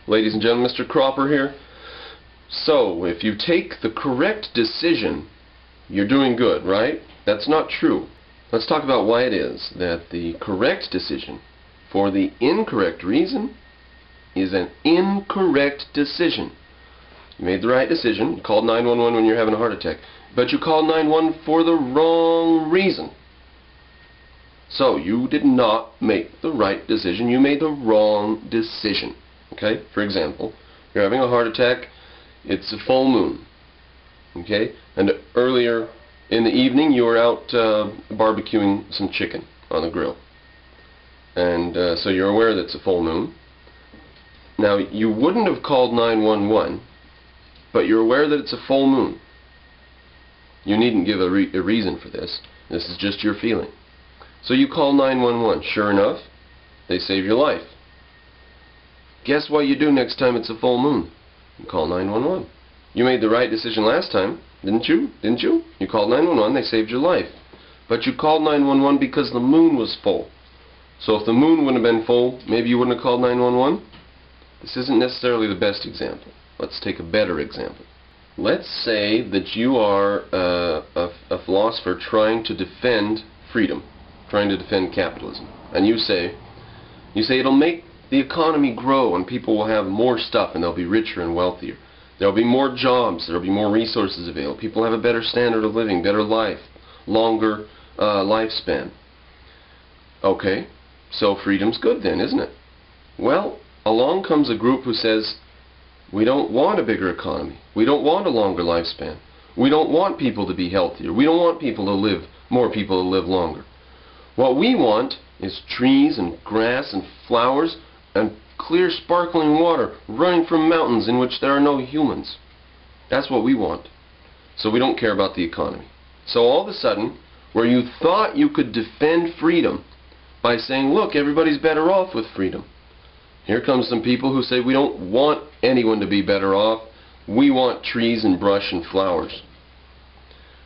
Ladies and gentlemen, Mr. Cropper here. So, if you take the correct decision, you're doing good, right? That's not true. Let's talk about why it is that the correct decision for the incorrect reason is an incorrect decision. You made the right decision, you called 911 when you're having a heart attack, but you called 911 for the wrong reason. So, you did not make the right decision, you made the wrong decision. Okay? For example, you're having a heart attack, it's a full moon. Okay? And earlier in the evening you were out barbecuing some chicken on the grill. And so you're aware that it's a full moon. Now, you wouldn't have called 911, but you're aware that it's a full moon. You needn't give a reason for this. This is just your feeling. So you call 911. Sure enough, they save your life. Guess what you do next time it's a full moon? You call 911. You made the right decision last time, didn't you? Didn't you? You called 911, they saved your life. But you called 911 because the moon was full. So if the moon wouldn't have been full, maybe you wouldn't have called 911? This isn't necessarily the best example. Let's take a better example. Let's say that you are a philosopher trying to defend freedom, trying to defend capitalism. And you say it'll make the economy grow and people will have more stuff and they'll be richer and wealthier. There'll be more jobs, there'll be more resources available. People have a better standard of living, better life, longer lifespan. Okay, so freedom's good then, isn't it? Well, along comes a group who says, we don't want a bigger economy. We don't want a longer lifespan. We don't want people to be healthier. We don't want more people to live longer. What we want is trees and grass and flowers and clear sparkling water running from mountains in which there are no humans. That's what we want. So we don't care about the economy. So all of a sudden, where you thought you could defend freedom by saying, look, everybody's better off with freedom, here comes some people who say we don't want anyone to be better off. We want trees and brush and flowers.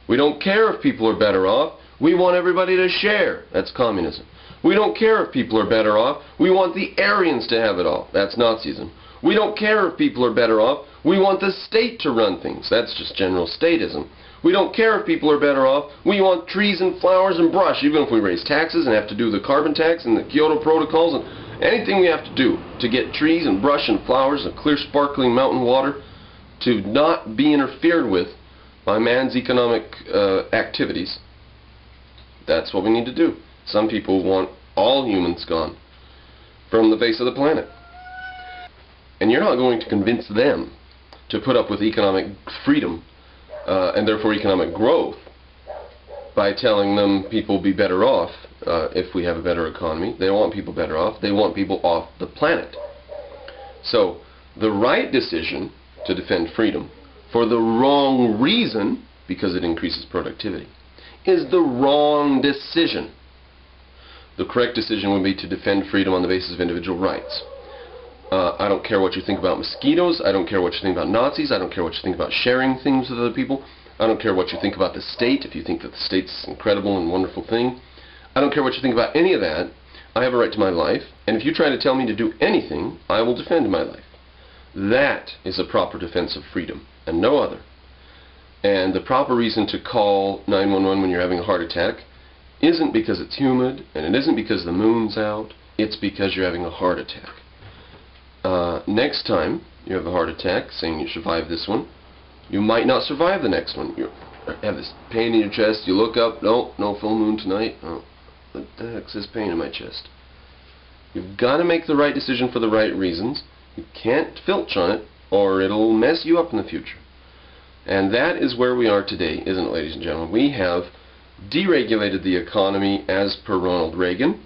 We don't care if people are better off. We want everybody to share. That's communism. We don't care if people are better off. We want the Aryans to have it all. That's Nazism. We don't care if people are better off. We want the state to run things. That's just general statism. We don't care if people are better off. We want trees and flowers and brush, even if we raise taxes and have to do the carbon tax and the Kyoto protocols and anything we have to do to get trees and brush and flowers and clear sparkling mountain water to not be interfered with by man's economic activities. That's what we need to do. Some people want all humans gone from the face of the planet. And you're not going to convince them to put up with economic freedom and therefore economic growth by telling them people will be better off if we have a better economy. They don't want people better off. They want people off the planet. So the right decision to defend freedom for the wrong reason, because it increases productivity, is the wrong decision. The correct decision would be to defend freedom on the basis of individual rights. I don't care what you think about mosquitoes. I don't care what you think about Nazis. I don't care what you think about sharing things with other people. I don't care what you think about the state, if you think that the state's an incredible and wonderful thing. I don't care what you think about any of that. I have a right to my life, and if you try to tell me to do anything, I will defend my life. That is a proper defense of freedom, and no other. And the proper reason to call 911 when you're having a heart attack isn't because it's humid, and it isn't because the moon's out. It's because you're having a heart attack. Next time you have a heart attack, saying you survived this one, you might not survive the next one. You have this pain in your chest, you look up, no full moon tonight. Oh, what the heck's this pain in my chest? You've got to make the right decision for the right reasons. You can't filch on it, or it'll mess you up in the future. And that is where we are today, isn't it, ladies and gentlemen? We have deregulated the economy as per Ronald Reagan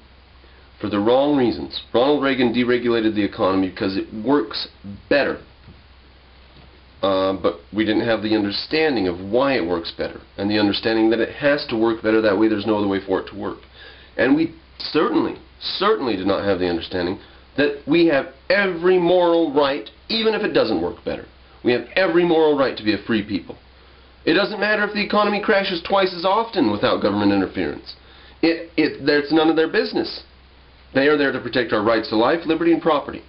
for the wrong reasons. Ronald Reagan deregulated the economy because it works better. But we didn't have the understanding of why it works better, and the understanding that it has to work better that way. There's no other way for it to work. And we certainly did not have the understanding that we have every moral right, even if it doesn't work better. We have every moral right to be a free people. It doesn't matter if the economy crashes twice as often without government interference. It's none of their business. They are there to protect our rights to life, liberty, and property.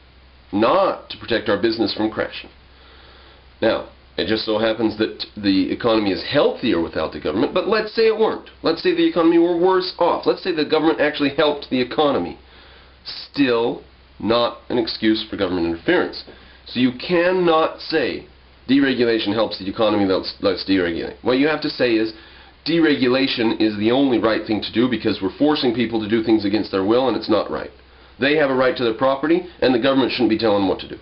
not to protect our business from crashing. Now, it just so happens that the economy is healthier without the government, but let's say it weren't. Let's say the economy were worse off. Let's say the government actually helped the economy. Still not an excuse for government interference. So you cannot say deregulation helps the economy, let's deregulate. What you have to say is deregulation is the only right thing to do because we're forcing people to do things against their will and it's not right. They have a right to their property and the government shouldn't be telling them what to do.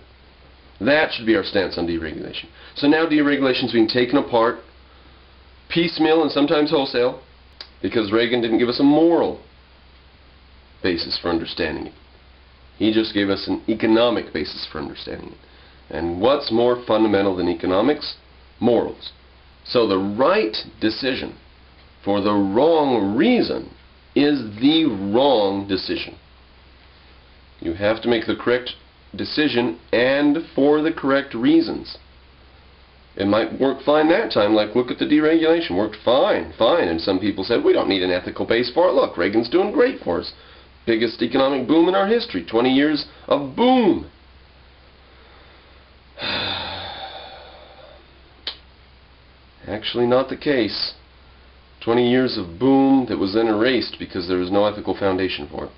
That should be our stance on deregulation. So now deregulation is being taken apart, piecemeal and sometimes wholesale, because Reagan didn't give us a moral basis for understanding it. He just gave us an economic basis for understanding it. And what's more fundamental than economics? Morals. So the right decision for the wrong reason is the wrong decision. You have to make the correct decision and for the correct reasons. It might work fine that time, like look at the deregulation, worked fine, and some people said we don't need an ethical base for it. Look, Reagan's doing great for us. Biggest economic boom in our history, 20 years of boom. Actually not the case. 20 years of boom that was then erased because there was no ethical foundation for it.